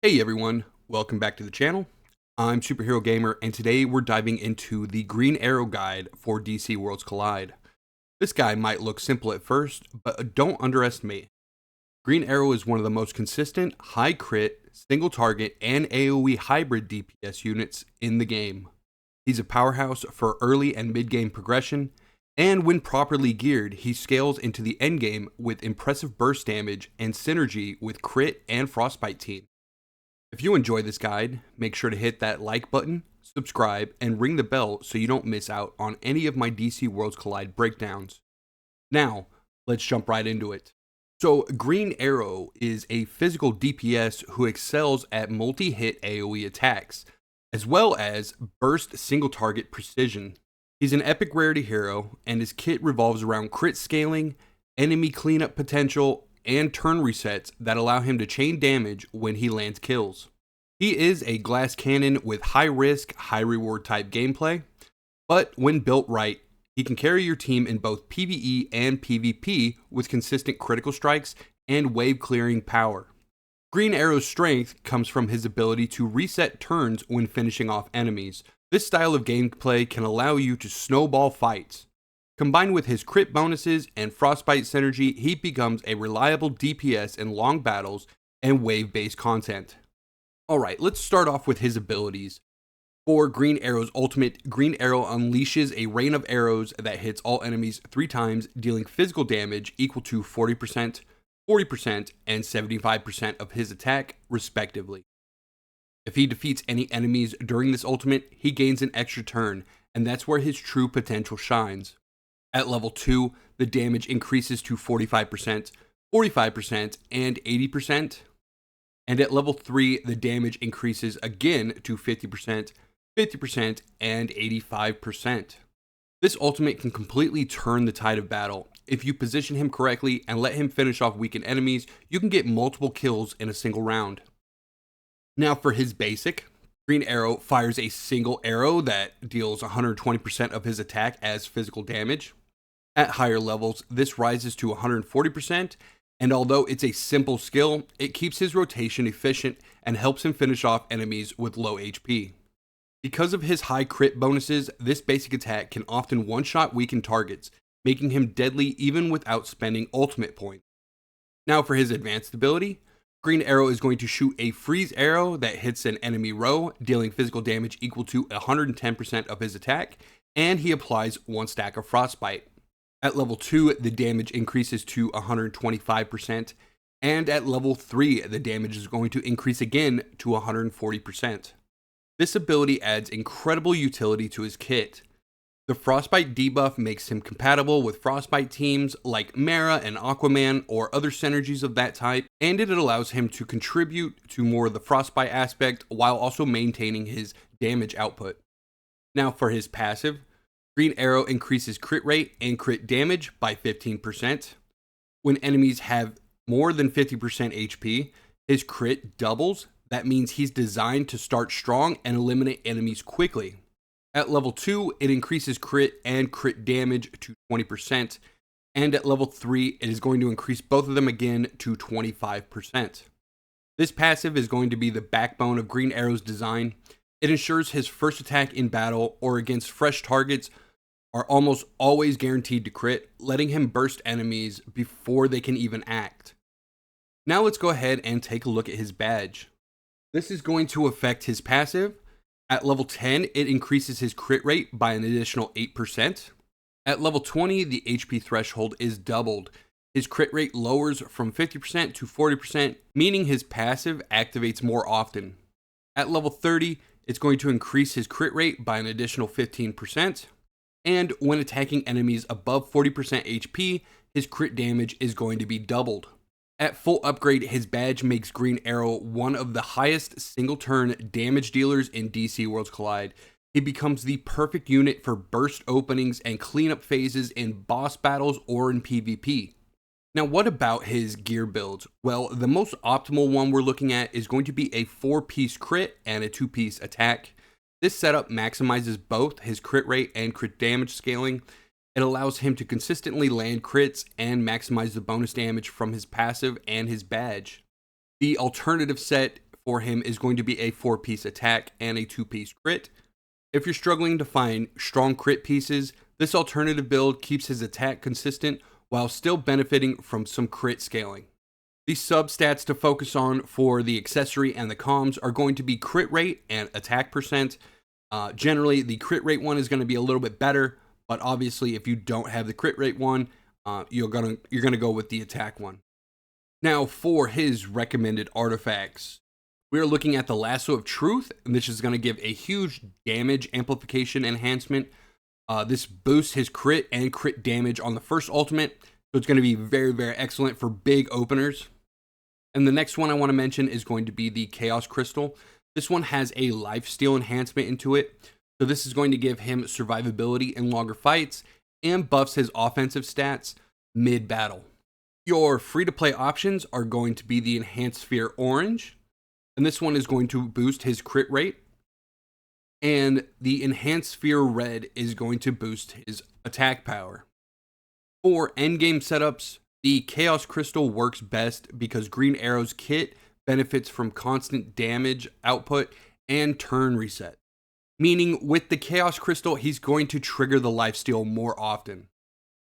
Hey everyone, welcome back to the channel. I'm Superhero Gamer, and today we're diving into the Green Arrow guide for DC Worlds Collide. This guy might look simple at first, but don't underestimate. Green Arrow is one of the most consistent, high crit, single target, and AOE hybrid DPS units in the game. He's a powerhouse for early and mid-game progression, and when properly geared, he scales into the endgame with impressive burst damage and synergy with crit and Frostbite team. If you enjoy this guide, make sure to hit that like button, subscribe, and ring the bell so you don't miss out on any of my DC Worlds Collide breakdowns. Now, let's jump right into it. So, Green Arrow is a physical DPS who excels at multi-hit AoE attacks, as well as burst single target precision. He's an epic rarity hero, and his kit revolves around crit scaling, enemy cleanup potential, and turn resets that allow him to chain damage when he lands kills. He is a glass cannon with high risk, high reward type gameplay, but when built right, he can carry your team in both PvE and PvP with consistent critical strikes and wave clearing power. Green Arrow's strength comes from his ability to reset turns when finishing off enemies. This style of gameplay can allow you to snowball fights. Combined with his crit bonuses and Frostbite synergy, he becomes a reliable DPS in long battles and wave-based content. Alright, let's start off with his abilities. For Green Arrow's ultimate, Green Arrow unleashes a rain of arrows that hits all enemies 3 times, dealing physical damage equal to 40%, 40%, and 75% of his attack, respectively. If he defeats any enemies during this ultimate, he gains an extra turn, and that's where his true potential shines. At level 2, the damage increases to 45%, 45%, and 80%. And at level 3, the damage increases again to 50%, 50%, and 85%. This ultimate can completely turn the tide of battle. If you position him correctly and let him finish off weakened enemies, you can get multiple kills in a single round. Now for his basic, Green Arrow fires a single arrow that deals 120% of his attack as physical damage. At higher levels, this rises to 140%, and although it's a simple skill, it keeps his rotation efficient and helps him finish off enemies with low HP. Because of his high crit bonuses, this basic attack can often one-shot weakened targets, making him deadly even without spending ultimate points. Now for his advanced ability, Green Arrow is going to shoot a freeze arrow that hits an enemy row, dealing physical damage equal to 110% of his attack, and he applies 1 stack of Frostbite. At level 2, the damage increases to 125%, and at level 3, the damage is going to increase again to 140%. This ability adds incredible utility to his kit. The Frostbite debuff makes him compatible with Frostbite teams like Mera and Aquaman or other synergies of that type, and it allows him to contribute to more of the Frostbite aspect while also maintaining his damage output. Now for his passive, Green Arrow increases crit rate and crit damage by 15%. When enemies have more than 50% HP, his crit doubles. That means he's designed to start strong and eliminate enemies quickly. At level 2, it increases crit and crit damage to 20%, and at level 3, it is going to increase both of them again to 25%. This passive is going to be the backbone of Green Arrow's design. It ensures his first attack in battle or against fresh targets are almost always guaranteed to crit, letting him burst enemies before they can even act. Now let's go ahead and take a look at his badge. This is going to affect his passive. At level 10, it increases his crit rate by an additional 8%. At level 20, the HP threshold is doubled. His crit rate lowers from 50% to 40%, meaning his passive activates more often. At level 30, it's going to increase his crit rate by an additional 15. And when attacking enemies above 40% HP, his crit damage is going to be doubled. At full upgrade, his badge makes Green Arrow one of the highest single-turn damage dealers in DC Worlds Collide. He becomes the perfect unit for burst openings and cleanup phases in boss battles or in PvP. Now, what about his gear builds? Well, the most optimal one we're looking at is going to be a 4-piece crit and a 2-piece attack. This setup maximizes both his crit rate and crit damage scaling. It allows him to consistently land crits and maximize the bonus damage from his passive and his badge. The alternative set for him is going to be a 4-piece attack and a 2-piece crit. If you're struggling to find strong crit pieces, this alternative build keeps his attack consistent while still benefiting from some crit scaling. The substats to focus on for the accessory and the comms are going to be crit rate and attack percent. Generally, the crit rate one is going to be a little bit better, but obviously if you don't have the crit rate one, you're gonna go with the attack one. Now for his recommended artifacts, we're looking at the Lasso of Truth, and this is going to give a huge damage amplification enhancement. This boosts his crit and crit damage on the first ultimate, so it's going to be very, very excellent for big openers. And the next one I want to mention is going to be the Chaos Crystal. This one has a lifesteal enhancement into it, so this is going to give him survivability in longer fights and buffs his offensive stats mid-battle. Your free-to-play options are going to be the Enhanced Sphere Orange, and this one is going to boost his crit rate. And the Enhanced Sphere Red is going to boost his attack power. For endgame setups, the Chaos Crystal works best because Green Arrow's kit benefits from constant damage output and turn reset. Meaning with the Chaos Crystal, he's going to trigger the lifesteal more often.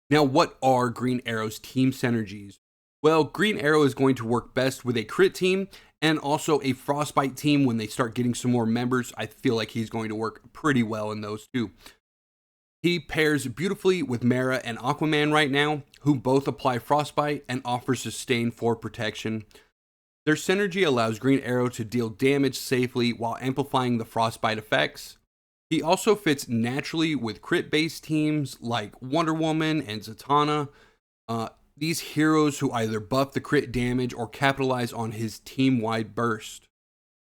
Now, what are Green Arrow's team synergies? Well, Green Arrow is going to work best with a crit team and also a Frostbite team when they start getting some more members. I feel like he's going to work pretty well in those two. He pairs beautifully with Mera and Aquaman right now, who both apply Frostbite and offer sustain for protection. Their synergy allows Green Arrow to deal damage safely while amplifying the Frostbite effects. He also fits naturally with crit-based teams like Wonder Woman and Zatanna. These heroes who either buff the crit damage or capitalize on his team-wide burst.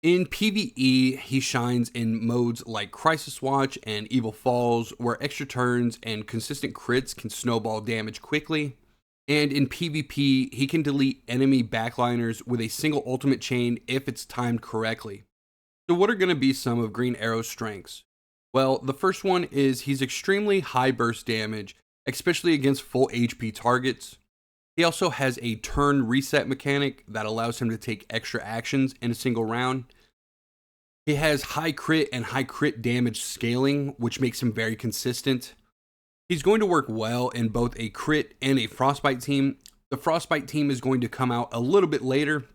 In PvE, he shines in modes like Crisis Watch and Evil Falls, where extra turns and consistent crits can snowball damage quickly. And in PvP, he can delete enemy backliners with a single ultimate chain if it's timed correctly. So what are going to be some of Green Arrow's strengths? Well, the first one is he's extremely high burst damage, especially against full HP targets. He also has a turn reset mechanic that allows him to take extra actions in a single round. He has high crit and high crit damage scaling, which makes him very consistent. He's going to work well in both a crit and a Frostbite team. The Frostbite team is going to come out a little bit later,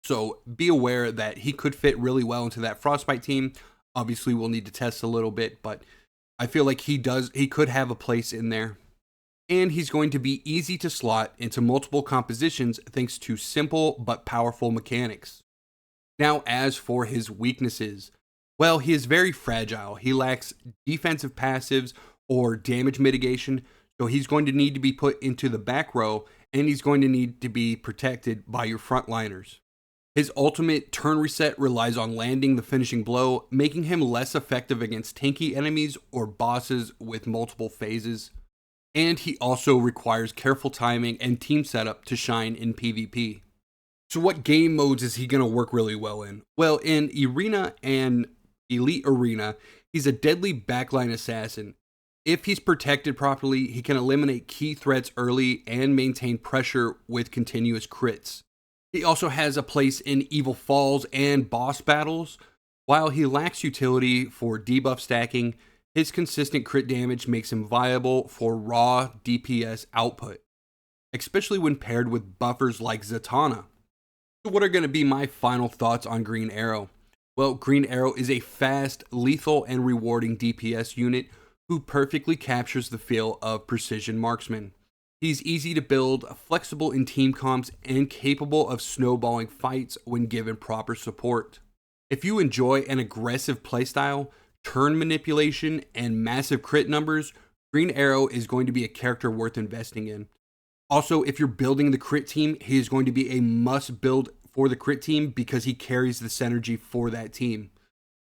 so be aware that he could fit really well into that Frostbite team. Obviously, we'll need to test a little bit, but I feel like he could have a place in there. And he's going to be easy to slot into multiple compositions thanks to simple but powerful mechanics. Now, as for his weaknesses, well, he is very fragile. He lacks defensive passives or damage mitigation, so he's going to need to be put into the back row, and he's going to need to be protected by your frontliners. His ultimate turn reset relies on landing the finishing blow, making him less effective against tanky enemies or bosses with multiple phases. And he also requires careful timing and team setup to shine in PvP. So what game modes is he going to work really well in? Well, in Arena and Elite Arena, he's a deadly backline assassin. If he's protected properly, he can eliminate key threats early and maintain pressure with continuous crits. He also has a place in Evil Falls and boss battles. While he lacks utility for debuff stacking, his consistent crit damage makes him viable for raw DPS output, especially when paired with buffers like Zatanna. So what are going to be my final thoughts on Green Arrow? Well, Green Arrow is a fast, lethal, and rewarding DPS unit who perfectly captures the feel of precision marksman. He's easy to build, flexible in team comps, and capable of snowballing fights when given proper support. If you enjoy an aggressive playstyle, turn manipulation, and massive crit numbers, Green Arrow is going to be a character worth investing in. Also, if you're building the crit team, he is going to be a must build for the crit team because he carries the synergy for that team.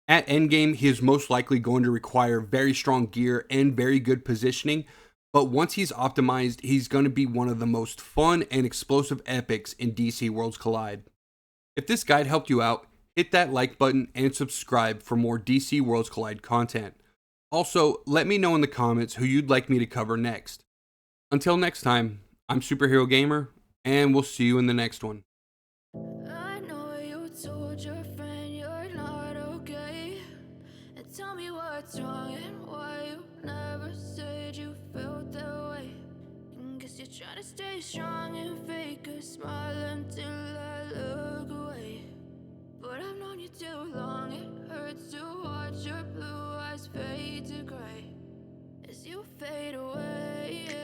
At endgame, he is most likely going to require very strong gear and very good positioning, but once he's optimized, he's going to be one of the most fun and explosive epics in DC Worlds Collide. If this guide helped you out, hit that like button and subscribe for more DC Worlds Collide content. Also, let me know in the comments who you'd like me to cover next. Until next time, I'm Superhero Gamer, and we'll see you in the next one. I know you told your friends when you're not okay. And tell me what's wrong and why you never said you felt that way. And guess you're trying to stay strong and fake a smile until I look away. But I've known you too long, it hurts to watch your blue eyes fade to gray as you fade away.